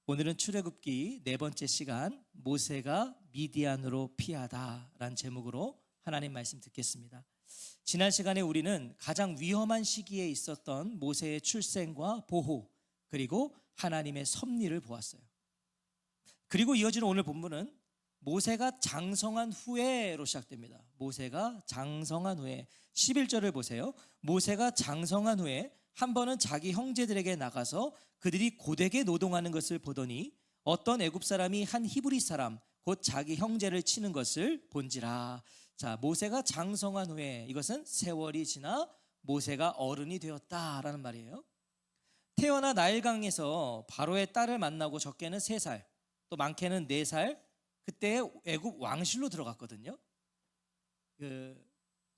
오늘은 출애굽기 네 번째 시간, 모세가 미디안으로 피하다라는 제목으로 하나님 말씀 듣겠습니다. 지난 시간에 우리는 가장 위험한 시기에 있었던 모세의 출생과 보호, 그리고 하나님의 섭리를 보았어요. 그리고 이어지는 오늘 본문은 모세가 장성한 후에로 시작됩니다. 모세가 장성한 후에 11절을 보세요. 모세가 장성한 후에 한 번은 자기 형제들에게 나가서 그들이 고되게 노동하는 것을 보더니 어떤 애굽 사람이 한 히브리 사람 곧 자기 형제를 치는 것을 본지라. 자, 모세가 장성한 후에, 이것은 세월이 지나 모세가 어른이 되었다라는 말이에요. 태어나 나일강에서 바로의 딸을 만나고 적게는 3살, 또 많게는 4살, 그때 애굽 왕실로 들어갔거든요.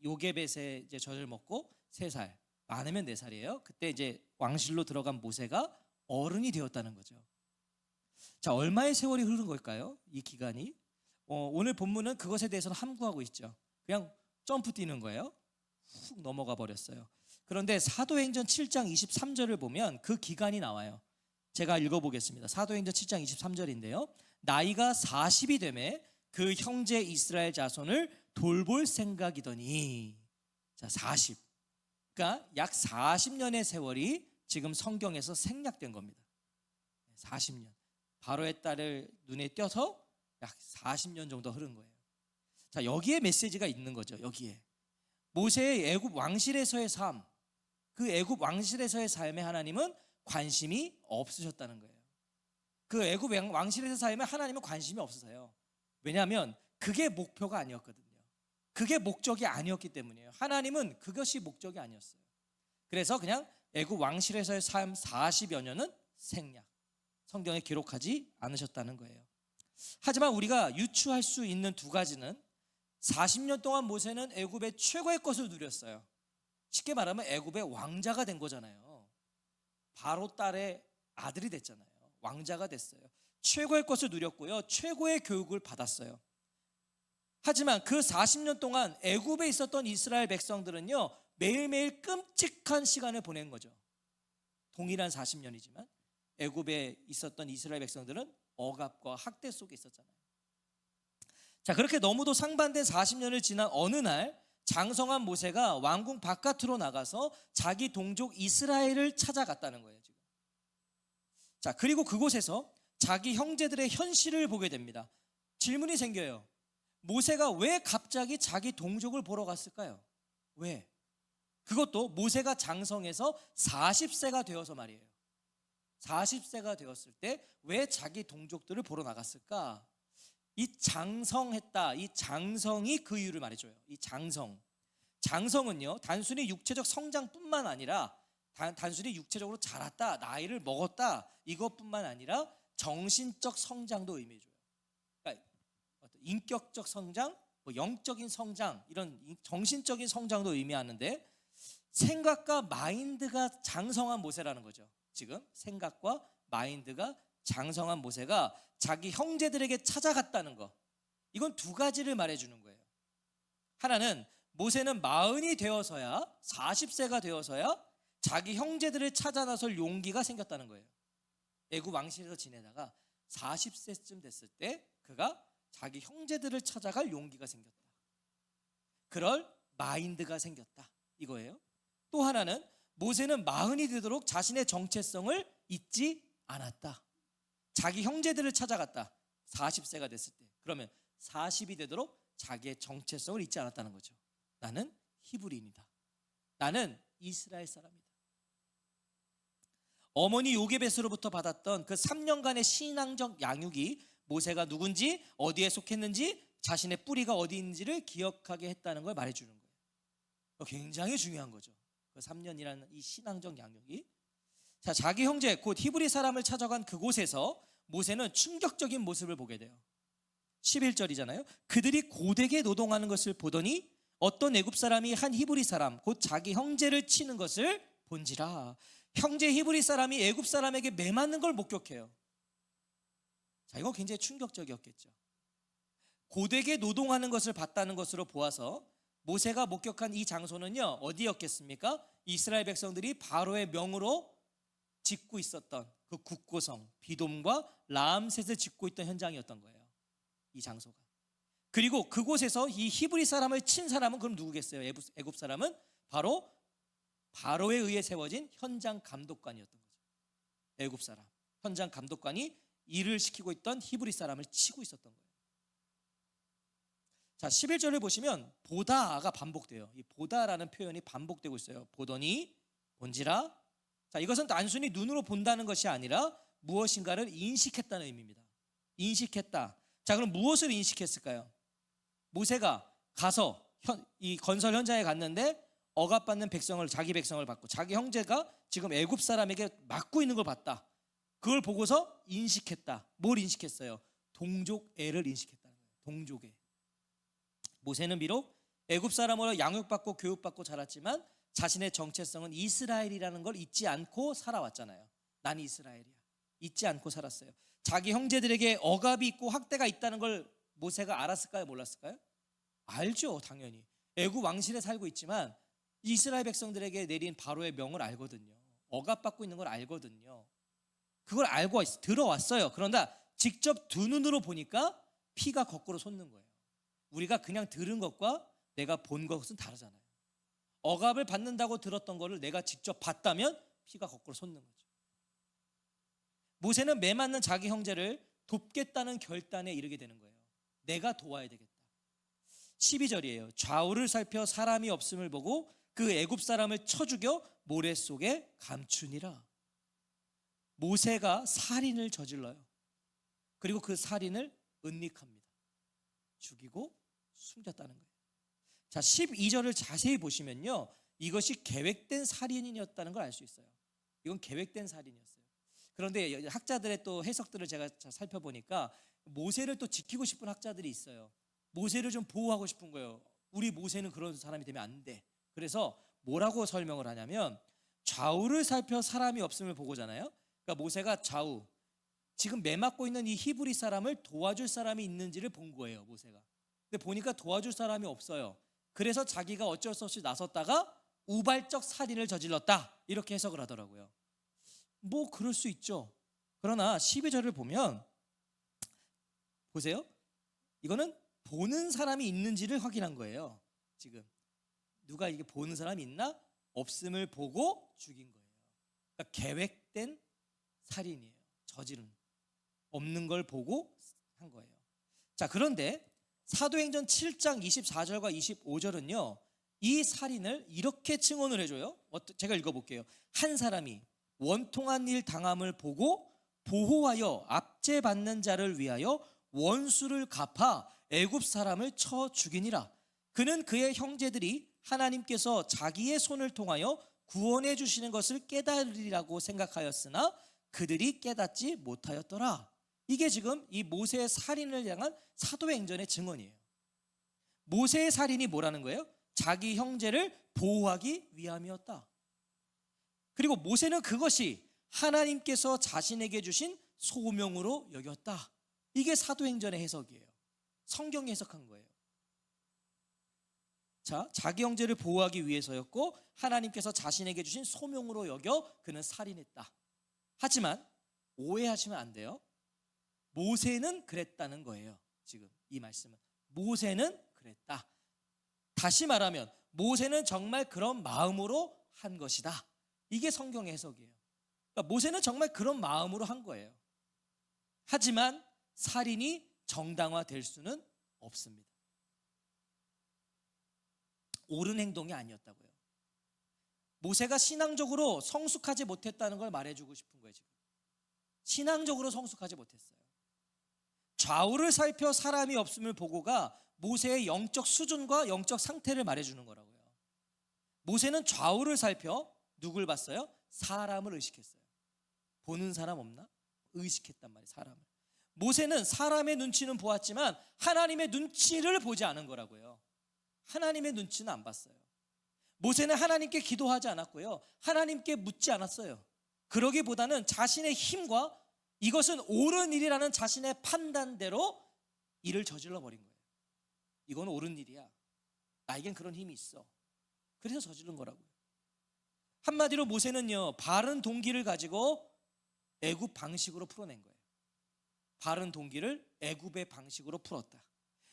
요게벳의 이제 젖을 먹고 3살, 많으면 4살이에요. 그때 이제 왕실로 들어간 모세가 어른이 되었다는 거죠. 자, 얼마의 세월이 흐른 걸까요? 이 기간이. 오늘 본문은 그것에 대해서는 함구하고 있죠. 그냥 점프 뛰는 거예요. 훅 넘어가 버렸어요. 그런데 사도행전 7장 23절을 보면 그 기간이 나와요. 제가 읽어보겠습니다. 사도행전 7장 23절인데요. 나이가 40이 되매 그 형제 이스라엘 자손을 돌볼 생각이더니. 자, 40. 그러니까 약 40년의 세월이 지금 성경에서 생략된 겁니다. 40년. 바로의 딸을 눈에 띄어서 약 40년 정도 흐른 거예요. 자, 여기에 메시지가 있는 거죠. 여기에 모세의 애굽 왕실에서의 삶, 그 애굽 왕실에서의 삶에 하나님은 관심이 없으셨다는 거예요. 그 애굽 왕실에서의 삶에 하나님은 관심이 없으세요. 왜냐하면 그게 목표가 아니었거든요. 그게 목적이 아니었기 때문이에요. 하나님은 그것이 목적이 아니었어요. 그래서 그냥 애굽 왕실에서의 삶 40여 년은 생략, 성경에 기록하지 않으셨다는 거예요. 하지만 우리가 유추할 수 있는 두 가지는 40년 동안 모세는 애굽의 최고의 것을 누렸어요. 쉽게 말하면 애굽의 왕자가 된 거잖아요. 바로 딸의 아들이 됐잖아요. 왕자가 됐어요. 최고의 것을 누렸고요. 최고의 교육을 받았어요. 하지만 그 40년 동안 애굽에 있었던 이스라엘 백성들은요, 매일매일 끔찍한 시간을 보낸 거죠. 동일한 40년이지만 애굽에 있었던 이스라엘 백성들은 억압과 학대 속에 있었잖아요. 자, 그렇게 너무도 상반된 40년을 지난 어느 날 장성한 모세가 왕궁 바깥으로 나가서 자기 동족 이스라엘을 찾아갔다는 거예요, 지금. 자, 그리고 그곳에서 자기 형제들의 현실을 보게 됩니다. 질문이 생겨요. 모세가 왜 갑자기 자기 동족을 보러 갔을까요? 왜? 그것도 모세가 장성해서 40세가 되어서 말이에요. 40세가 되었을 때 왜 자기 동족들을 보러 나갔을까? 이 장성했다, 이 장성이 그 이유를 말해줘요. 이 장성은요, 단순히 육체적 성장뿐만 아니라 단순히 육체적으로 자랐다, 나이를 먹었다, 이것뿐만 아니라 정신적 성장도 의미해줘요. 그러니까 인격적 성장, 영적인 성장, 이런 정신적인 성장도 의미하는데, 생각과 마인드가 장성한 모세라는 거죠. 지금 생각과 마인드가 장성한 모세가 자기 형제들에게 찾아갔다는 거, 이건 두 가지를 말해주는 거예요. 하나는 모세는 40이 되어서야, 40세가 되어서야 자기 형제들을 찾아 나설 용기가 생겼다는 거예요. 애굽 왕실에서 지내다가 40세쯤 됐을 때 그가 자기 형제들을 찾아갈 용기가 생겼다. 그럴 마인드가 생겼다, 이거예요. 또 하나는 모세는 40이 되도록 자신의 정체성을 잊지 않았다. 자기 형제들을 찾아갔다. 40세가 됐을 때. 그러면 40이 되도록 자기의 정체성을 잊지 않았다는 거죠. 나는 히브리인이다. 나는 이스라엘 사람이다. 어머니 요게벳으로부터 받았던 그 3년간의 신앙적 양육이 모세가 누군지, 어디에 속했는지, 자신의 뿌리가 어디 있는지를 기억하게 했다는 걸 말해주는 거예요. 굉장히 중요한 거죠. 그 3년이라는 이 신앙적 양육이. 자, 자기 형제 곧 히브리 사람을 찾아간 그곳에서 모세는 충격적인 모습을 보게 돼요. 11절이잖아요. 그들이 고되게 노동하는 것을 보더니 어떤 애굽 사람이 한 히브리 사람 곧 자기 형제를 치는 것을 본지라. 형제 히브리 사람이 애굽 사람에게 매맞는 걸 목격해요. 자, 이거 굉장히 충격적이었겠죠. 고되게 노동하는 것을 봤다는 것으로 보아서 모세가 목격한 이 장소는요, 어디였겠습니까? 이스라엘 백성들이 바로의 명으로 짓고 있었던 그 국고성 비돔과 라암셋을 짓고 있던 현장이었던 거예요. 이 장소가. 그리고 그곳에서 이 히브리 사람을 친 사람은 그럼 누구겠어요? 애굽 사람은 바로 바로에 의해 세워진 현장 감독관이었던 거죠. 애굽 사람 현장 감독관이 일을 시키고 있던 히브리 사람을 치고 있었던 거예요. 자, 11절을 보시면 보다가 반복돼요. 이 보다라는 표현이 반복되고 있어요. 보더니, 본지라. 자, 이것은 단순히 눈으로 본다는 것이 아니라 무엇인가를 인식했다는 의미입니다. 인식했다. 자, 그럼 무엇을 인식했을까요? 모세가 가서 이 건설 현장에 갔는데 억압받는 백성을, 자기 백성을 받고 자기 형제가 지금 애굽 사람에게 맞고 있는 걸 봤다. 그걸 보고서 인식했다. 뭘 인식했어요? 동족애를 인식했다는 거예요. 동족애. 모세는 비록 애굽 사람으로 양육받고 교육받고 자랐지만 자신의 정체성은 이스라엘이라는 걸 잊지 않고 살아왔잖아요. 난 이스라엘이야. 잊지 않고 살았어요. 자기 형제들에게 억압이 있고 학대가 있다는 걸 모세가 알았을까요? 몰랐을까요? 알죠, 당연히. 애굽 왕실에 살고 있지만 이스라엘 백성들에게 내린 바로의 명을 알거든요. 억압받고 있는 걸 알거든요. 그걸 알고 들어왔어요. 그런데 직접 두 눈으로 보니까 피가 거꾸로 솟는 거예요. 우리가 그냥 들은 것과 내가 본 것은 다르잖아요. 억압을 받는다고 들었던 거를 내가 직접 봤다면 피가 거꾸로 솟는 거죠. 모세는 매맞는 자기 형제를 돕겠다는 결단에 이르게 되는 거예요. 내가 도와야 되겠다. 12절이에요. 좌우를 살펴 사람이 없음을 보고 그 애굽 사람을 쳐 죽여 모래 속에 감추니라. 모세가 살인을 저질러요. 그리고 그 살인을 은닉합니다. 죽이고 숨겼다는 거예요. 자, 12절을 자세히 보시면요, 이것이 계획된 살인이었다는 걸 알 수 있어요. 이건 계획된 살인이었어요. 그런데 학자들의 또 해석들을 제가 살펴보니까 모세를 또 지키고 싶은 학자들이 있어요. 모세를 좀 보호하고 싶은 거예요. 우리 모세는 그런 사람이 되면 안 돼. 그래서 뭐라고 설명을 하냐면 좌우를 살펴 사람이 없음을 보고잖아요. 그러니까 모세가 좌우, 지금 매맞고 있는 이 히브리 사람을 도와줄 사람이 있는지를 본 거예요, 모세가. 근데 보니까 도와줄 사람이 없어요. 그래서 자기가 어쩔 수 없이 나섰다가 우발적 살인을 저질렀다, 이렇게 해석을 하더라고요. 뭐 그럴 수 있죠. 그러나 12절을 보면 보세요. 이거는 보는 사람이 있는지를 확인한 거예요. 지금 누가 이게 보는 사람이 있나? 없음을 보고 죽인 거예요. 그러니까 계획된 살인이에요. 저지른, 없는 걸 보고 한 거예요. 자, 그런데 사도행전 7장 24절과 25절은요 이 살인을 이렇게 증언을 해줘요. 제가 읽어볼게요. 한 사람이 원통한 일 당함을 보고 보호하여 압제받는 자를 위하여 원수를 갚아 애굽 사람을 쳐 죽이니라. 그는 그의 형제들이 하나님께서 자기의 손을 통하여 구원해 주시는 것을 깨달으리라고 생각하였으나 그들이 깨닫지 못하였더라. 이게 지금 이 모세의 살인을 향한 사도행전의 증언이에요. 모세의 살인이 뭐라는 거예요? 자기 형제를 보호하기 위함이었다. 그리고 모세는 그것이 하나님께서 자신에게 주신 소명으로 여겼다. 이게 사도행전의 해석이에요. 성경이 해석한 거예요. 자, 자기 형제를 보호하기 위해서였고 하나님께서 자신에게 주신 소명으로 여겨 그는 살인했다. 하지만 오해하시면 안 돼요. 모세는 그랬다는 거예요. 지금 이 말씀은 모세는 그랬다. 다시 말하면 모세는 정말 그런 마음으로 한 것이다. 이게 성경의 해석이에요. 그러니까 모세는 정말 그런 마음으로 한 거예요. 하지만 살인이 정당화될 수는 없습니다. 옳은 행동이 아니었다고요. 모세가 신앙적으로 성숙하지 못했다는 걸 말해주고 싶은 거예요. 지금 신앙적으로 성숙하지 못했어요. 좌우를 살펴 사람이 없음을 보고가 모세의 영적 수준과 영적 상태를 말해주는 거라고요. 모세는 좌우를 살펴 누굴 봤어요? 사람을 의식했어요. 보는 사람 없나? 의식했단 말이에요. 사람을. 모세는 사람의 눈치는 보았지만 하나님의 눈치를 보지 않은 거라고요. 하나님의 눈치는 안 봤어요. 모세는 하나님께 기도하지 않았고요, 하나님께 묻지 않았어요. 그러기보다는 자신의 힘과 이것은 옳은 일이라는 자신의 판단대로 일을 저질러 버린 거예요. 이건 옳은 일이야, 나에겐 그런 힘이 있어, 그래서 저지른 거라고요. 한마디로 모세는요 바른 동기를 가지고 애굽 방식으로 풀어낸 거예요. 바른 동기를 애굽의 방식으로 풀었다.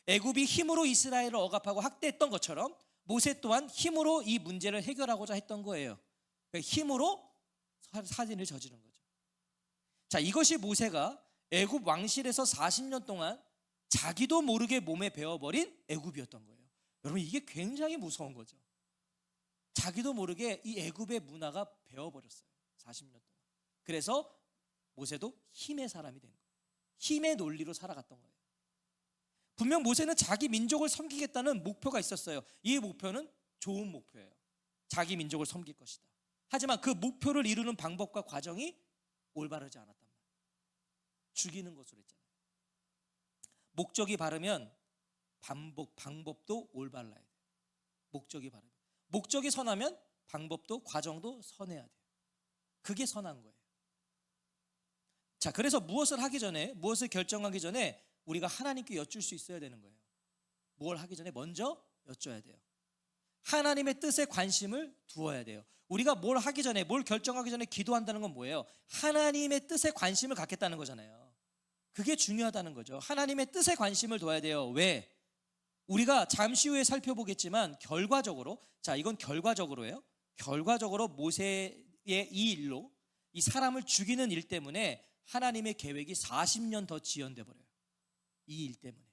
애굽이 힘으로 이스라엘을 억압하고 학대했던 것처럼 모세 또한 힘으로 이 문제를 해결하고자 했던 거예요. 그러니까 힘으로 살인을 저지른 거죠. 자, 이것이 모세가 애굽 왕실에서 40년 동안 자기도 모르게 몸에 배워버린 애굽이었던 거예요. 여러분, 이게 굉장히 무서운 거죠. 자기도 모르게 이 애굽의 문화가 배워버렸어요. 40년 동안. 그래서 모세도 힘의 사람이 된 거예요. 힘의 논리로 살아갔던 거예요. 분명 모세는 자기 민족을 섬기겠다는 목표가 있었어요. 이 목표는 좋은 목표예요. 자기 민족을 섬길 것이다. 하지만 그 목표를 이루는 방법과 과정이 올바르지 않았단 말이에요. 죽이는 것으로 했잖아요. 목적이 바르면 방법도 올바라야 돼요. 목적이 바르면. 목적이 선하면 방법도 과정도 선해야 돼요. 그게 선한 거예요. 자, 그래서 무엇을 결정하기 전에 우리가 하나님께 여쭐 수 있어야 되는 거예요. 뭘 하기 전에 먼저 여쭤야 돼요. 하나님의 뜻에 관심을 두어야 돼요. 우리가 뭘 하기 전에, 뭘 결정하기 전에 기도한다는 건 뭐예요? 하나님의 뜻에 관심을 갖겠다는 거잖아요. 그게 중요하다는 거죠. 하나님의 뜻에 관심을 둬야 돼요. 왜? 우리가 잠시 후에 살펴보겠지만 결과적으로, 자, 이건 결과적으로예요. 결과적으로 모세의 이 일로, 이 사람을 죽이는 일 때문에 하나님의 계획이 40년 더 지연돼 버려요. 이 일 때문에.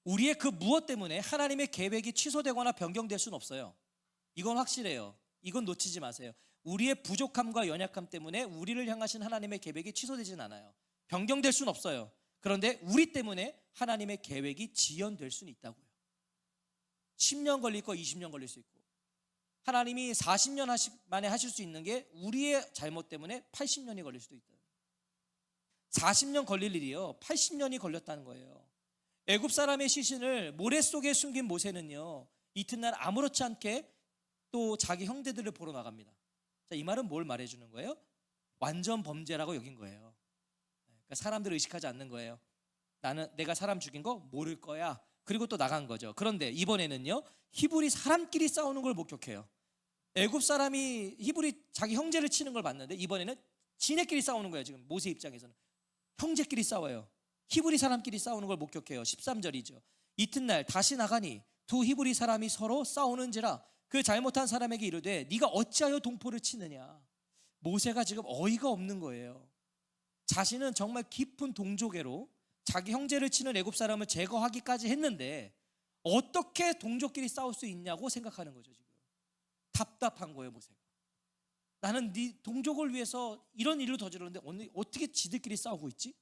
우리의 그 무엇 때문에 하나님의 계획이 취소되거나 변경될 수는 없어요. 이건 확실해요. 이건 놓치지 마세요. 우리의 부족함과 연약함 때문에 우리를 향하신 하나님의 계획이 취소되진 않아요. 변경될 수는 없어요. 그런데 우리 때문에 하나님의 계획이 지연될 수는 있다고요. 10년 걸릴 거 20년 걸릴 수 있고, 하나님이 40년 만에 하실 수 있는 게 우리의 잘못 때문에 80년이 걸릴 수도 있다. 40년 걸릴 일이요 80년이 걸렸다는 거예요. 애굽 사람의 시신을 모래 속에 숨긴 모세는요, 이튿날 아무렇지 않게 또 자기 형제들을 보러 나갑니다. 자, 이 말은 뭘 말해주는 거예요? 완전 범죄라고 여긴 거예요. 그러니까 사람들을 의식하지 않는 거예요. 내가 사람 죽인 거 모를 거야. 그리고 또 나간 거죠. 그런데 이번에는요, 히브리 사람끼리 싸우는 걸 목격해요. 애굽 사람이 히브리 자기 형제를 치는 걸 봤는데 이번에는 지네끼리 싸우는 거예요. 지금 모세 입장에서는 형제끼리 싸워요. 히브리 사람끼리 싸우는 걸 목격해요. 13절이죠. 이튿날 다시 나가니 두 히브리 사람이 서로 싸우는지라 그 잘못한 사람에게 이르되 네가 어찌하여 동포를 치느냐. 모세가 지금 어이가 없는 거예요. 자신은 정말 깊은 동족애로 자기 형제를 치는 애굽 사람을 제거하기까지 했는데 어떻게 동족끼리 싸울 수 있냐고 생각하는 거죠. 지금 답답한 거예요. 모세가. 나는 네 동족을 위해서 이런 일을 저질렀는데 어떻게 지들끼리 싸우고 있지?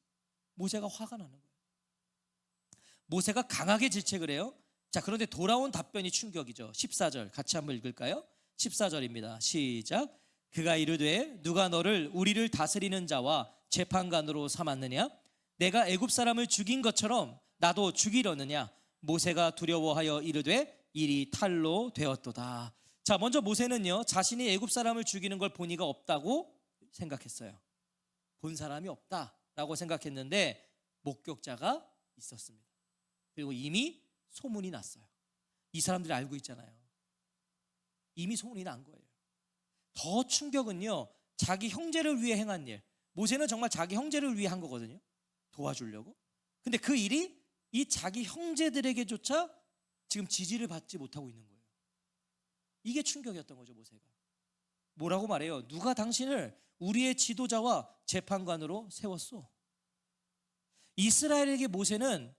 모세가 화가 나는 거예요. 모세가 강하게 질책을 해요. 자, 그런데 돌아온 답변이 충격이죠. 14절 같이 한번 읽을까요? 14절입니다. 시작. 그가 이르되 누가 너를 우리를 다스리는 자와 재판관으로 삼았느냐? 내가 애굽 사람을 죽인 것처럼 나도 죽이려느냐? 모세가 두려워하여 이르되 일이 탈로 되었도다. 자, 먼저 모세는요, 자신이 애굽 사람을 죽이는 걸 본 이가 없다고 생각했어요. 본 사람이 없다라고 생각했는데 목격자가 있었습니다. 그리고 이미 소문이 났어요. 이 사람들이 알고 있잖아요. 이미 소문이 난 거예요. 더 충격은요, 자기 형제를 위해 행한 일. 모세는 정말 자기 형제를 위해 한 거거든요. 도와주려고. 근데 그 일이 이 자기 형제들에게조차 지금 지지를 받지 못하고 있는 거예요. 이게 충격이었던 거죠. 모세가 뭐라고 말해요? 누가 당신을 우리의 지도자와 재판관으로 세웠소? 이스라엘에게 모세는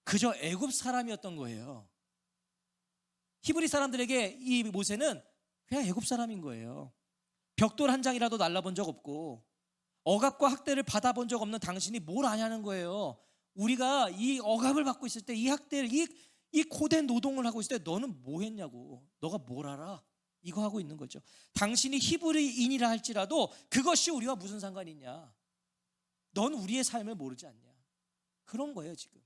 그저 애굽 사람이었던 거예요. 히브리 사람들에게 이 모세는 그냥 애굽 사람인 거예요. 벽돌 한 장이라도 날라본 적 없고 억압과 학대를 받아본 적 없는 당신이 뭘 아냐는 거예요. 우리가 이 억압을 받고 있을 때, 이 학대를, 이 고된 노동을 하고 있을 때 너는 뭐 했냐고. 너가 뭘 알아? 이거 하고 있는 거죠. 당신이 히브리인이라 할지라도 그것이 우리와 무슨 상관이 있냐. 넌 우리의 삶을 모르지 않냐. 그런 거예요 지금.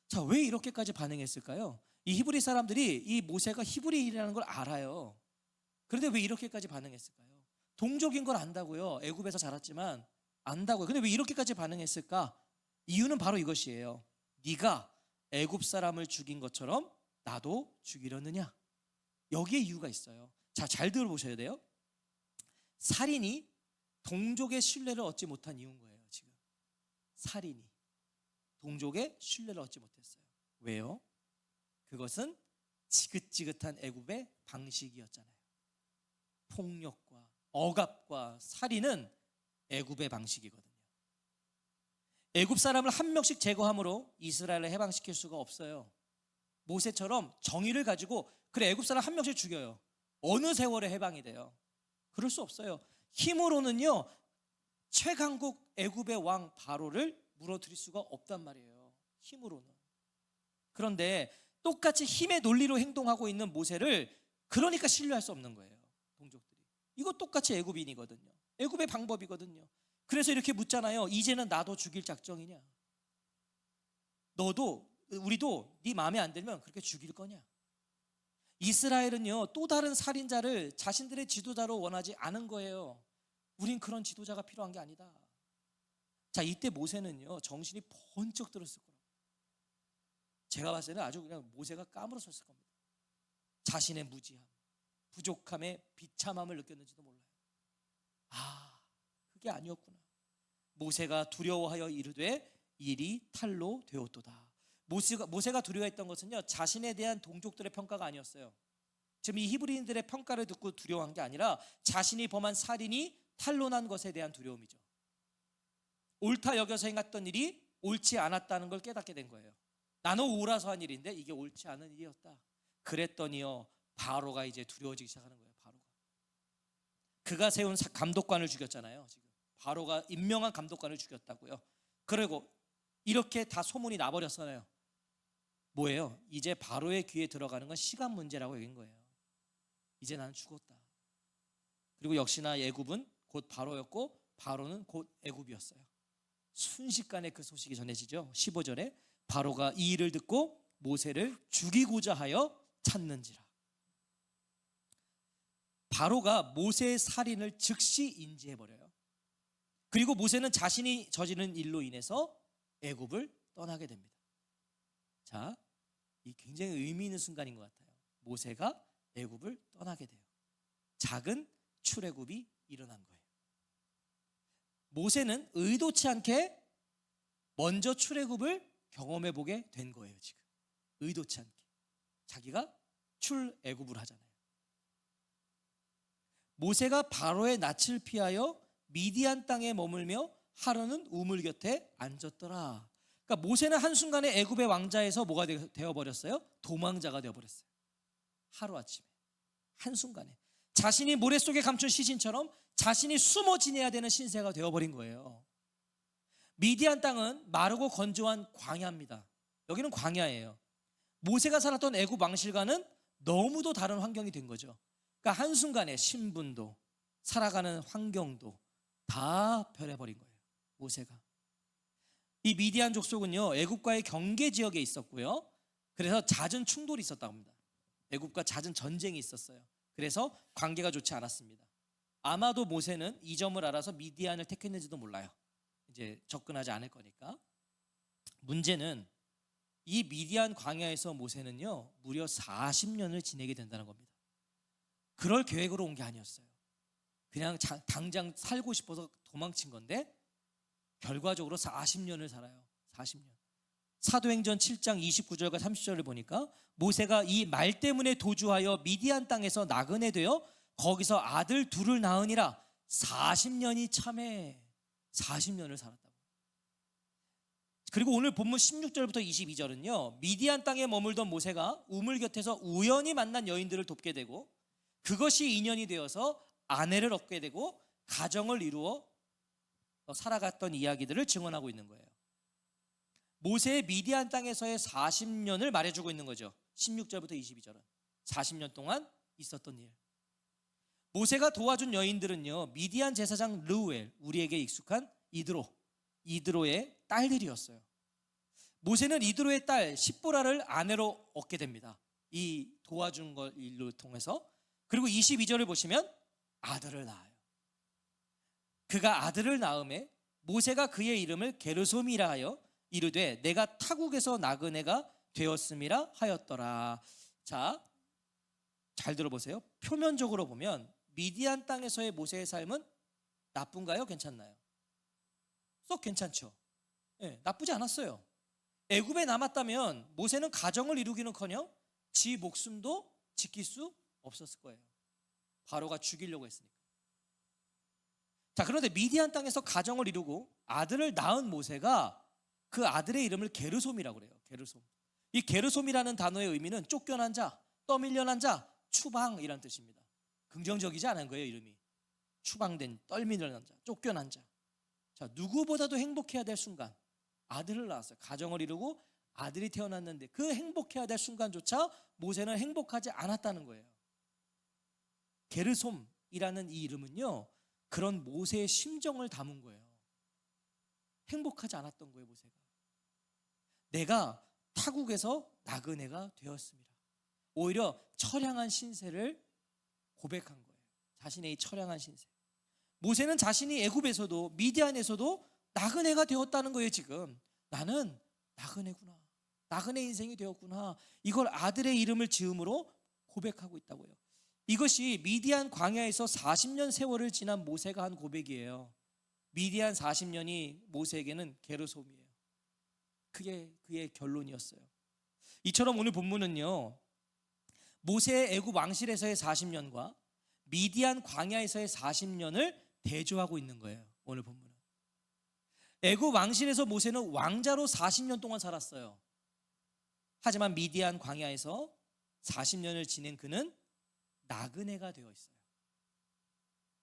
자, 왜 이렇게까지 반응했을까요? 이 히브리 사람들이 이 모세가 히브리인이라는 걸 알아요. 그런데 왜 이렇게까지 반응했을까요? 동족인 걸 안다고요. 애굽에서 자랐지만 안다고요. 근데 왜 이렇게까지 반응했을까? 이유는 바로 이것이에요. 네가 애굽 사람을 죽인 것처럼 나도 죽이려느냐? 여기에 이유가 있어요. 자, 잘 들어보셔야 돼요. 살인이 동족의 신뢰를 얻지 못한 이유인 거예요. 지금 살인이 동족의 신뢰를 얻지 못했어요. 왜요? 그것은 지긋지긋한 애굽의 방식이었잖아요. 폭력과 억압과 살인은 애굽의 방식이거든요. 애굽 사람을 한 명씩 제거함으로 이스라엘을 해방시킬 수가 없어요. 모세처럼 정의를 가지고 그래 애굽 사람 한 명씩 죽여요. 어느 세월에 해방이 돼요? 그럴 수 없어요. 힘으로는요 최강국 애굽의 왕 바로를 무너뜨릴 수가 없단 말이에요. 힘으로는. 그런데 똑같이 힘의 논리로 행동하고 있는 모세를 그러니까 신뢰할 수 없는 거예요. 동족들이. 이거 똑같이 애굽인이거든요. 애굽의 방법이거든요. 그래서 이렇게 묻잖아요. 이제는 나도 죽일 작정이냐? 너도 우리도 네 마음에 안 들면 그렇게 죽일 거냐? 이스라엘은요 또 다른 살인자를 자신들의 지도자로 원하지 않은 거예요. 우린 그런 지도자가 필요한 게 아니다. 자, 이때 모세는요 정신이 번쩍 들었을 거예요. 제가 봤을 때는 아주 그냥 모세가 까무러섰을 겁니다. 자신의 무지함, 부족함에 비참함을 느꼈는지도 몰라요. 아, 그게 아니었구나. 모세가 두려워하여 이르되 일이 탈로 되었도다. 모세가 두려워했던 것은요 자신에 대한 동족들의 평가가 아니었어요. 지금 이 히브리인들의 평가를 듣고 두려워한 게 아니라 자신이 범한 살인이 탈로 난 것에 대한 두려움이죠. 옳다 여겨서 행했던 일이 옳지 않았다는 걸 깨닫게 된 거예요. 나는 옳아서 한 일인데 이게 옳지 않은 일이었다. 그랬더니요 바로가 이제 두려워지기 시작하는 거예요. 바로가 그가 세운 감독관을 죽였잖아요. 지금 바로가 임명한 감독관을 죽였다고요. 그리고 이렇게 다 소문이 나버렸어요. 뭐예요? 이제 바로의 귀에 들어가는 건 시간 문제라고 여긴 거예요. 이제 나는 죽었다. 그리고 역시나 애굽은 곧 바로였고 바로는 곧 애굽이었어요. 순식간에 그 소식이 전해지죠. 15절에 바로가 이 일을 듣고 모세를 죽이고자 하여 찾는지라. 바로가 모세의 살인을 즉시 인지해버려요. 그리고 모세는 자신이 저지른 일로 인해서 애굽을 떠나게 됩니다. 자, 이 굉장히 의미 있는 순간인 것 같아요. 모세가 애굽을 떠나게 돼요. 작은 출애굽이 일어난 거예요. 모세는 의도치 않게 먼저 출애굽을 경험해 보게 된 거예요. 지금 의도치 않게 자기가 출애굽을 하잖아요. 모세가 바로의 낯을 피하여 미디안 땅에 머물며 하루는 우물 곁에 앉았더라. 그러니까 모세는 한순간에 애굽의 왕자에서 뭐가 되어버렸어요? 도망자가 되어버렸어요. 하루아침에 한순간에 자신이 모래 속에 감춘 시신처럼 자신이 숨어 지내야 되는 신세가 되어버린 거예요. 미디안 땅은 마르고 건조한 광야입니다. 여기는 광야예요. 모세가 살았던 애굽 왕실과는 너무도 다른 환경이 된 거죠. 그러니까 한순간에 신분도 살아가는 환경도 다 변해버린 거예요. 모세가. 이 미디안 족속은요 애굽과의 경계 지역에 있었고요. 그래서 잦은 충돌이 있었다고 합니다. 애굽과 잦은 전쟁이 있었어요. 그래서 관계가 좋지 않았습니다. 아마도 모세는 이 점을 알아서 미디안을 택했는지도 몰라요. 이제 접근하지 않을 거니까. 문제는 이 미디안 광야에서 모세는요 무려 40년을 지내게 된다는 겁니다. 그럴 계획으로 온 게 아니었어요. 그냥 당장 살고 싶어서 도망친 건데 결과적으로 40년을 살아요. 40년. 사도행전 7장 29절과 30절을 보니까 모세가 이 말 때문에 도주하여 미디안 땅에서 나그네 되어 거기서 아들 둘을 낳으니라. 40년이 참해. 40년을 살았다고. 그리고 오늘 본문 16절부터 22절은요 미디안 땅에 머물던 모세가 우물 곁에서 우연히 만난 여인들을 돕게 되고 그것이 인연이 되어서 아내를 얻게 되고 가정을 이루어 살아갔던 이야기들을 증언하고 있는 거예요. 모세의 미디안 땅에서의 40년을 말해주고 있는 거죠. 16절부터 22절은 40년 동안 있었던 일. 모세가 도와준 여인들은요 미디안 제사장 르우엘, 우리에게 익숙한 이드로의 딸들이었어요. 모세는 이드로의 딸 십보라를 아내로 얻게 됩니다. 이 도와준 걸 일로 통해서. 그리고 22절을 보시면 아들을 낳아요. 그가 아들을 낳음에 모세가 그의 이름을 게르솜이라 하여 이르되 내가 타국에서 나그네가 되었음이라 하였더라. 자, 잘 들어보세요. 표면적으로 보면 미디안 땅에서의 모세의 삶은 나쁜가요? 괜찮나요? 썩 괜찮죠. 예, 나쁘지 않았어요. 애굽에 남았다면 모세는 가정을 이루기는커녕 지 목숨도 지킬 수 없었을 거예요. 바로가 죽이려고 했으니까. 자, 그런데 미디안 땅에서 가정을 이루고 아들을 낳은 모세가 그 아들의 이름을 게르솜이라고 그래요. 게르솜. 이 게르솜이라는 단어의 의미는 쫓겨난 자, 떠밀려난 자, 추방이라는 뜻입니다. 긍정적이지 않은 거예요, 이름이. 추방된, 떨밀려난 자, 쫓겨난 자. 자, 누구보다도 행복해야 될 순간 아들을 낳았어요. 가정을 이루고 아들이 태어났는데 그 행복해야 될 순간조차 모세는 행복하지 않았다는 거예요. 게르솜이라는 이 이름은요, 그런 모세의 심정을 담은 거예요. 행복하지 않았던 거예요, 모세가. 내가 타국에서 나그네가 되었습니다. 오히려 처량한 신세를 고백한 거예요. 자신의 이 처량한 신세. 모세는 자신이 애굽에서도 미디안에서도 나그네가 되었다는 거예요. 지금 나는 나그네구나, 나그네 인생이 되었구나, 이걸 아들의 이름을 지음으로 고백하고 있다고요. 이것이 미디안 광야에서 40년 세월을 지난 모세가 한 고백이에요. 미디안 40년이 모세에게는 게르솜이에요. 그게 그의 결론이었어요. 이처럼 오늘 본문은요, 모세의 애굽 왕실에서의 40년과 미디안 광야에서의 40년을 대조하고 있는 거예요. 오늘 본문은 애굽 왕실에서 모세는 왕자로 40년 동안 살았어요. 하지만 미디안 광야에서 40년을 지낸 그는 나그네가 되어 있어요.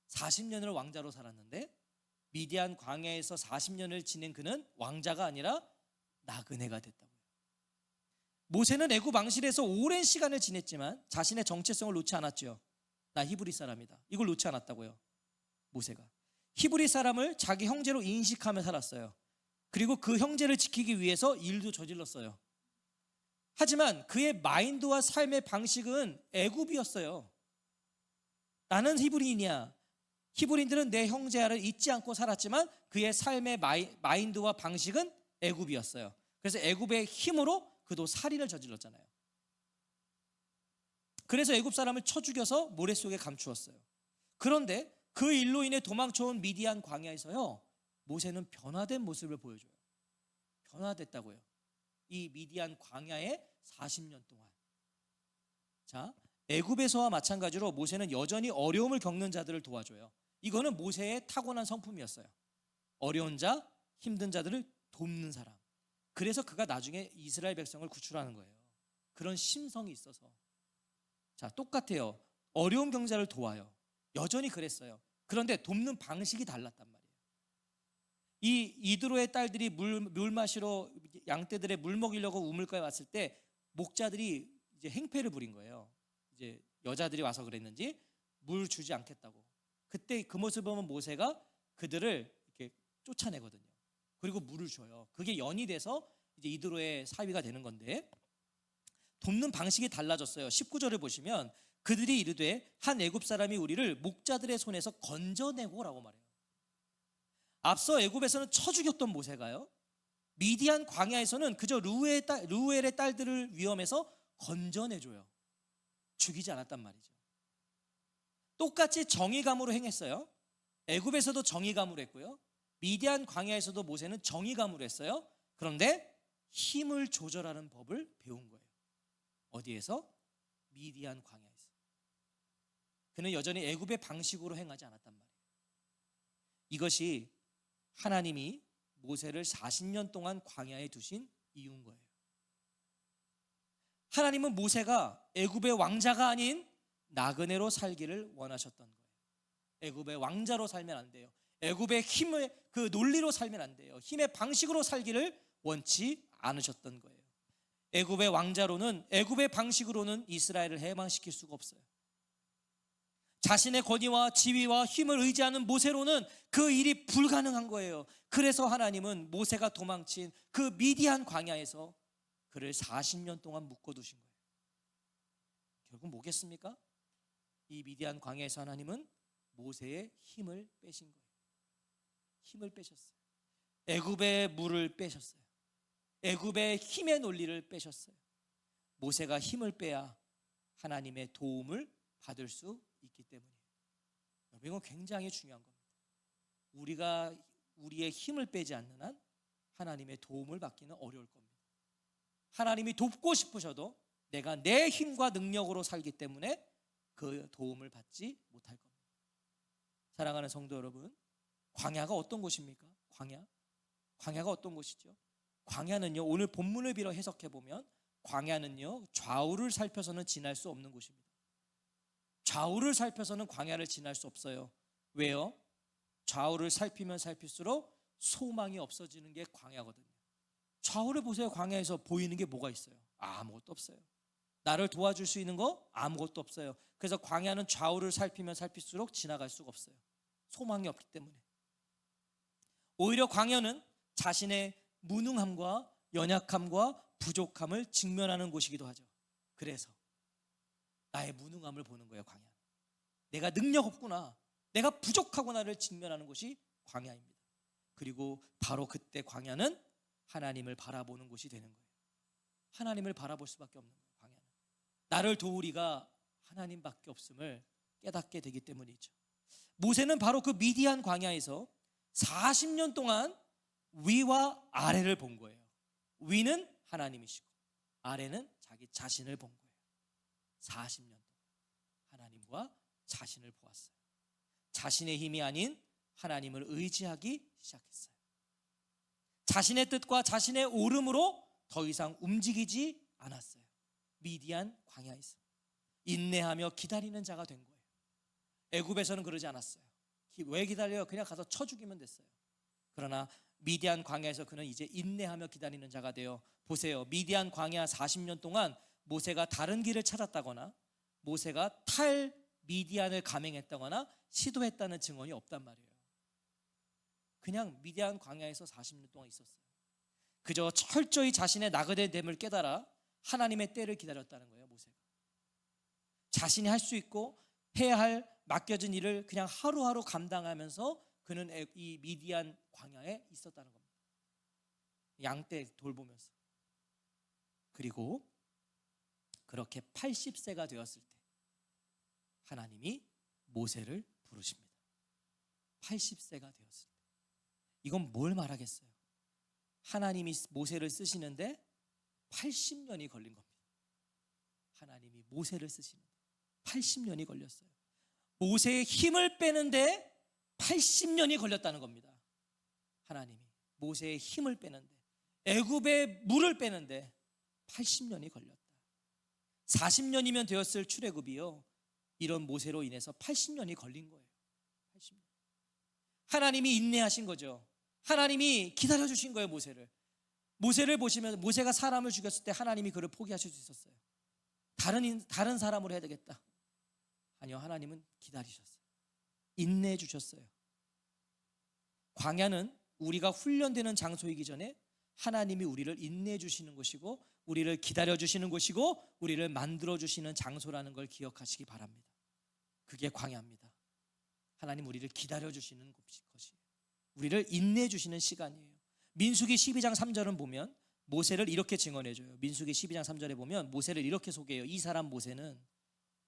40년을 왕자로 살았는데 미디안 광야에서 40년을 지낸 그는 왕자가 아니라 나그네가 됐다고요. 모세는 애굽 왕실에서 오랜 시간을 지냈지만 자신의 정체성을 놓지 않았죠. 나 히브리 사람이다, 이걸 놓지 않았다고요. 모세가 히브리 사람을 자기 형제로 인식하며 살았어요. 그리고 그 형제를 지키기 위해서 일도 저질렀어요. 하지만 그의 마인드와 삶의 방식은 애굽이었어요. 나는 히브리인이야. 히브리인들은 내 형제를 잊지 않고 살았지만 그의 삶의 마인드와 방식은 애굽이었어요. 그래서 애굽의 힘으로 그도 살인을 저질렀잖아요. 그래서 애굽 사람을 쳐 죽여서 모래 속에 감추었어요. 그런데 그 일로 인해 도망쳐온 미디안 광야에서요, 모세는 변화된 모습을 보여줘요. 변화됐다고요. 이 미디안 광야의 40년 동안. 자, 애굽에서와 마찬가지로 모세는 여전히 어려움을 겪는 자들을 도와줘요. 이거는 모세의 타고난 성품이었어요. 어려운 자, 힘든 자들을 돕는 사람. 그래서 그가 나중에 이스라엘 백성을 구출하는 거예요. 그런 심성이 있어서. 자, 똑같아요. 어려운 경자를 도와요. 여전히 그랬어요. 그런데 돕는 방식이 달랐단 말이에요. 이 이드로의 딸들이 물 마시러 양떼들의 물 먹이려고 우물가에 왔을 때 목자들이 이제 행패를 부린 거예요. 이제 여자들이 와서 그랬는지 물 주지 않겠다고. 그때 그 모습을 보면 모세가 그들을 이렇게 쫓아내거든요. 그리고 물을 줘요. 그게 연이 돼서 이제 이드로의 사위가 되는 건데, 돕는 방식이 달라졌어요. 19절을 보시면 그들이 이르되 한 애굽 사람이 우리를 목자들의 손에서 건져내고라고 말해요. 앞서 애굽에서는 쳐 죽였던 모세가요, 미디안 광야에서는 그저 루엘의 딸들을 위험해서 건져내줘요. 죽이지 않았단 말이죠. 똑같이 정의감으로 행했어요. 애굽에서도 정의감으로 했고요, 미디안 광야에서도 모세는 정의감으로 했어요. 그런데 힘을 조절하는 법을 배운 거예요. 어디에서? 미디안 광야에서. 그는 여전히 애굽의 방식으로 행하지 않았단 말이에요. 이것이 하나님이 모세를 40년 동안 광야에 두신 이유인 거예요. 하나님은 모세가 애굽의 왕자가 아닌 나그네로 살기를 원하셨던 거예요. 애굽의 왕자로 살면 안 돼요. 애굽의 힘의 그 논리로 살면 안 돼요. 힘의 방식으로 살기를 원치 않으셨던 거예요. 애굽의 왕자로는, 애굽의 방식으로는 이스라엘을 해방시킬 수가 없어요. 자신의 권위와 지위와 힘을 의지하는 모세로는 그 일이 불가능한 거예요. 그래서 하나님은 모세가 도망친 그 미디안 광야에서 그를 40년 동안 묶어두신 거예요. 결국 뭐겠습니까? 이 미디안 광야에서 하나님은 모세의 힘을 빼신 거예요. 힘을 빼셨어요. 애굽의 물을 빼셨어요. 애굽의 힘의 논리를 빼셨어요. 모세가 힘을 빼야 하나님의 도움을 받을 수 있기 때문이에요. 여러분, 이건 굉장히 중요한 겁니다. 우리가 우리의 힘을 빼지 않는 한 하나님의 도움을 받기는 어려울 겁니다. 하나님이 돕고 싶으셔도 내가 내 힘과 능력으로 살기 때문에 그 도움을 받지 못할 겁니다. 사랑하는 성도 여러분, 광야가 어떤 곳입니까? 광야가 어떤 곳이죠? 광야는요, 오늘 본문을 빌어 해석해 보면 광야는요, 좌우를 살펴서는 지날 수 없는 곳입니다. 좌우를 살펴서는 광야를 지날 수 없어요. 왜요? 좌우를 살피면 살필수록 소망이 없어지는 게 광야거든요. 좌우를 보세요. 광야에서 보이는 게 뭐가 있어요? 아무것도 없어요. 나를 도와줄 수 있는 거 아무것도 없어요. 그래서 광야는 좌우를 살피면 살필수록 지나갈 수가 없어요. 소망이 없기 때문에. 오히려 광야는 자신의 무능함과 연약함과 부족함을 직면하는 곳이기도 하죠. 그래서 나의 무능함을 보는 거예요. 광야는 내가 능력 없구나, 내가 부족하구나를 직면하는 곳이 광야입니다. 그리고 바로 그때 광야는 하나님을 바라보는 곳이 되는 거예요. 하나님을 바라볼 수밖에 없는 거예요. 광야는 나를 도우리가 하나님밖에 없음을 깨닫게 되기 때문이죠. 모세는 바로 그 미디안 광야에서 40년 동안 위와 아래를 본 거예요. 위는 하나님이시고 아래는 자기 자신을 본 거예요. 40년 동안 하나님과 자신을 보았어요. 자신의 힘이 아닌 하나님을 의지하기 시작했어요. 자신의 뜻과 자신의 오름으로 더 이상 움직이지 않았어요. 미디안 광야에서 인내하며 기다리는 자가 된 거예요. 애굽에서는 그러지 않았어요. 왜 기다려요? 그냥 가서 쳐 죽이면 됐어요. 그러나 미디안 광야에서 그는 이제 인내하며 기다리는 자가 되어, 보세요, 미디안 광야 40년 동안 모세가 다른 길을 찾았다거나 모세가 탈 미디안을 감행했다거나 시도했다는 증언이 없단 말이에요. 그냥 미디안 광야에서 40년 동안 있었어요. 그저 철저히 자신의 나그네됨을 깨달아 하나님의 때를 기다렸다는 거예요. 모세가 자신이 할 수 있고 해야 할 맡겨진 일을 그냥 하루하루 감당하면서 그는 이 미디안 광야에 있었다는 겁니다. 양떼 돌보면서. 그리고 그렇게 80세가 되었을 때 하나님이 모세를 부르십니다. 80세가 되었을 때. 이건 뭘 말하겠어요? 하나님이 모세를 쓰시는데 80년이 걸린 겁니다. 하나님이 모세를 쓰시는데 80년이 걸렸어요. 모세의 힘을 빼는데 80년이 걸렸다는 겁니다. 하나님이 모세의 힘을 빼는데, 애굽의 물을 빼는데 80년이 걸렸다. 40년이면 되었을 출애굽이요, 이런 모세로 인해서 80년이 걸린 거예요. 80년. 하나님이 인내하신 거죠. 하나님이 기다려주신 거예요. 모세를 보시면 모세가 사람을 죽였을 때 하나님이 그를 포기하실 수 있었어요. 다른 사람으로 해야 되겠다. 아니요, 하나님은 기다리셨어요. 인내해 주셨어요. 광야는 우리가 훈련되는 장소이기 전에 하나님이 우리를 인내해 주시는 곳이고 우리를 기다려 주시는 곳이고 우리를 만들어 주시는 장소라는 걸 기억하시기 바랍니다. 그게 광야입니다. 하나님 우리를 기다려 주시는 것이에요. 우리를 인내해 주시는 시간이에요. 민수기 12장 3절은 보면 모세를 이렇게 증언해 줘요. 민수기 12장 3절에 보면 모세를 이렇게 소개해요. 이 사람 모세는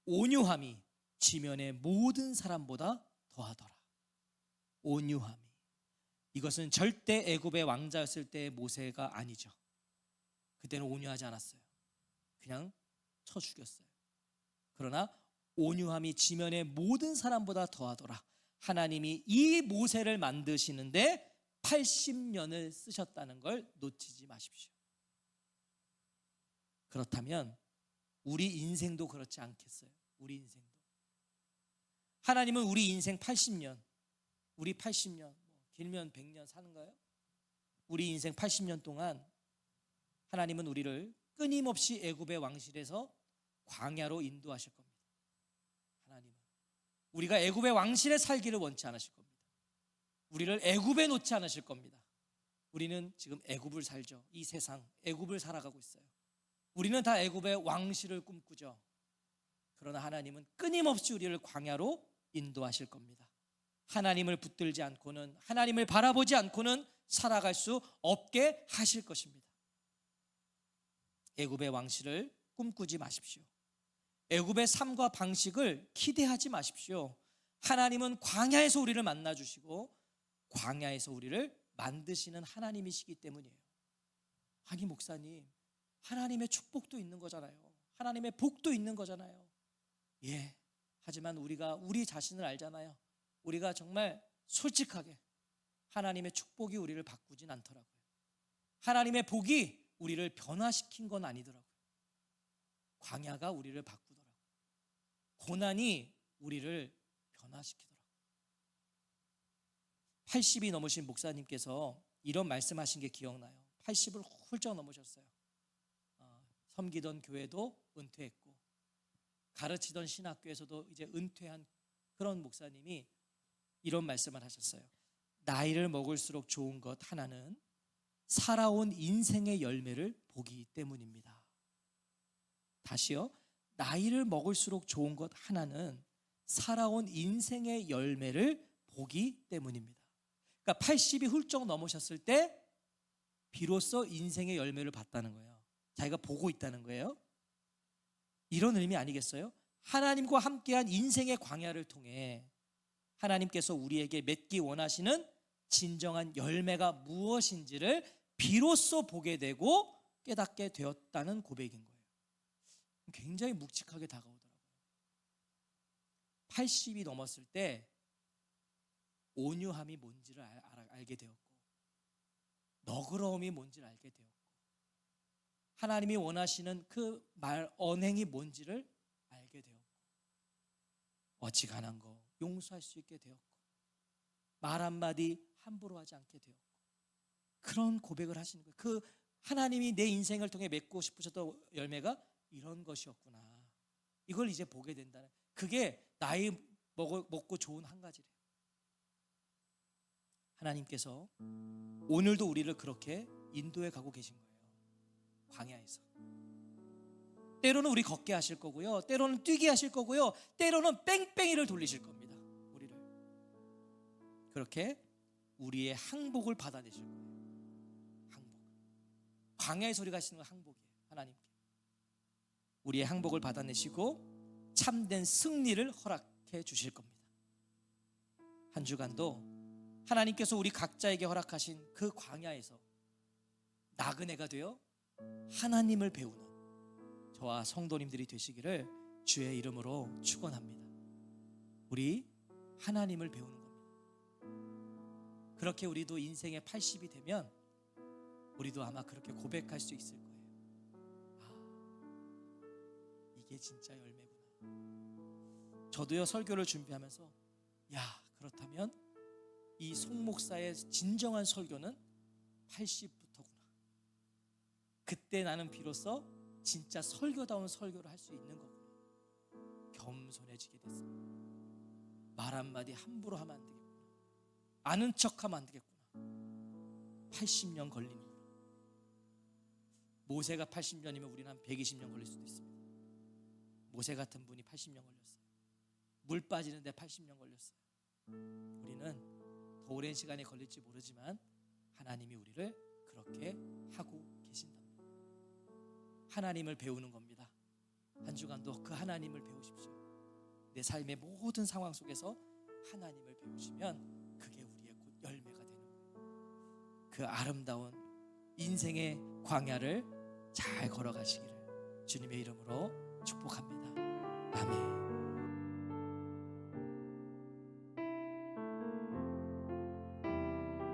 온유함이 지면의 모든 사람보다 더하더라. 온유함이. 이것은 절대 애굽의 왕자였을 때의 모세가 아니죠. 그때는 온유하지 않았어요. 그냥 쳐 죽였어요. 그러나 온유함이 지면의 모든 사람보다 더하더라. 하나님이 이 모세를 만드시는데 80년을 쓰셨다는 걸 놓치지 마십시오. 그렇다면 우리 인생도 그렇지 않겠어요? 우리 인생도. 하나님은 우리 인생 80년, 우리 80년, 길면 100년 사는가요? 우리 인생 80년 동안 하나님은 우리를 끊임없이 애굽의 왕실에서 광야로 인도하실 겁니다. 하나님은 우리가 애굽의 왕실에 살기를 원치 않으실 겁니다. 우리를 애굽에 놓지 않으실 겁니다. 우리는 지금 애굽을 살죠. 이 세상 애굽을 살아가고 있어요. 우리는 다 애굽의 왕실을 꿈꾸죠. 그러나 하나님은 끊임없이 우리를 광야로 인도하실 겁니다. 하나님을 붙들지 않고는, 하나님을 바라보지 않고는 살아갈 수 없게 하실 것입니다. 애굽의 왕실을 꿈꾸지 마십시오. 애굽의 삶과 방식을 기대하지 마십시오. 하나님은 광야에서 우리를 만나주시고 광야에서 우리를 만드시는 하나님이시기 때문이에요. 아니 목사님, 하나님의 축복도 있는 거잖아요. 하나님의 복도 있는 거잖아요. 예, 하지만 우리가 우리 자신을 알잖아요. 우리가 정말 솔직하게 하나님의 축복이 우리를 바꾸진 않더라고요. 하나님의 복이 우리를 변화시킨 건 아니더라고요. 광야가 우리를 바꾸더라고요. 고난이 우리를 변화시키더라고요. 80이 넘으신 목사님께서 이런 말씀하신 게 기억나요. 80을 훌쩍 넘으셨어요. 섬기던 교회도 은퇴했고 가르치던 신학교에서도 이제 은퇴한 그런 목사님이 이런 말씀을 하셨어요. 나이를 먹을수록 좋은 것 하나는 살아온 인생의 열매를 보기 때문입니다. 다시요. 나이를 먹을수록 좋은 것 하나는 살아온 인생의 열매를 보기 때문입니다. 그러니까 80이 훌쩍 넘으셨을 때 비로소 인생의 열매를 봤다는 거예요. 자기가 보고 있다는 거예요. 이런 의미 아니겠어요? 하나님과 함께한 인생의 광야를 통해 하나님께서 우리에게 맺기 원하시는 진정한 열매가 무엇인지를 비로소 보게 되고 깨닫게 되었다는 고백인 거예요. 굉장히 묵직하게 다가오더라고요. 80이 넘었을 때 온유함이 뭔지를 알게 되었고 너그러움이 뭔지를 알게 되었고 하나님이 원하시는 그 말 언행이 뭔지를 알게 되었고 어지간한 거 용서할 수 있게 되었고 말 한마디 함부로 하지 않게 되었고 그런 고백을 하시는 거예요. 그 하나님이 내 인생을 통해 맺고 싶으셨던 열매가 이런 것이었구나. 이걸 이제 보게 된다는, 그게 나이 먹고 좋은 한 가지래요. 하나님께서 오늘도 우리를 그렇게 인도해 가고 계신 거예요. 광야에서 때로는 우리 걷게 하실 거고요, 때로는 뛰게 하실 거고요, 때로는 뺑뺑이를 돌리실 겁니다. 우리를 그렇게 우리의 항복을 받아내실 거예요. 항복. 광야에서 우리가 하시는 건 항복이에요. 하나님께 우리의 항복을 받아내시고 참된 승리를 허락해 주실 겁니다. 한 주간도 하나님께서 우리 각자에게 허락하신 그 광야에서 나그네가 되어 하나님을 배우는 저와 성도님들이 되시기를 주의 이름으로 축원합니다. 우리 하나님을 배우는 겁니다. 그렇게 우리도 인생의 80이 되면 우리도 아마 그렇게 고백할 수 있을 거예요. 이게 진짜 열매구나. 저도요, 설교를 준비하면서 그렇다면 이 송 목사의 진정한 설교는 80부터구나. 그때 나는 비로소 진짜 설교다운 설교를 할 수 있는 거구나. 겸손해지게 됐습니다. 말 한마디 함부로 하면 안 되겠구나. 아는 척하면 안 되겠구나. 80년 걸리는구나. 모세가 80년이면 우리는 한 120년 걸릴 수도 있습니다. 모세 같은 분이 80년 걸렸어요. 물 빠지는데 80년 걸렸어요. 우리는 더 오랜 시간이 걸릴지 모르지만 하나님이 우리를 그렇게 하고 계신답니다. 하나님을 배우는 겁니다. 한 주간도 그 하나님을 배우십시오. 내 삶의 모든 상황 속에서 하나님을 배우시면 그게 우리의 곧 열매가 되는 거예요. 그 아름다운 인생의 광야를 잘 걸어가시기를 주님의 이름으로 축복합니다. 아멘.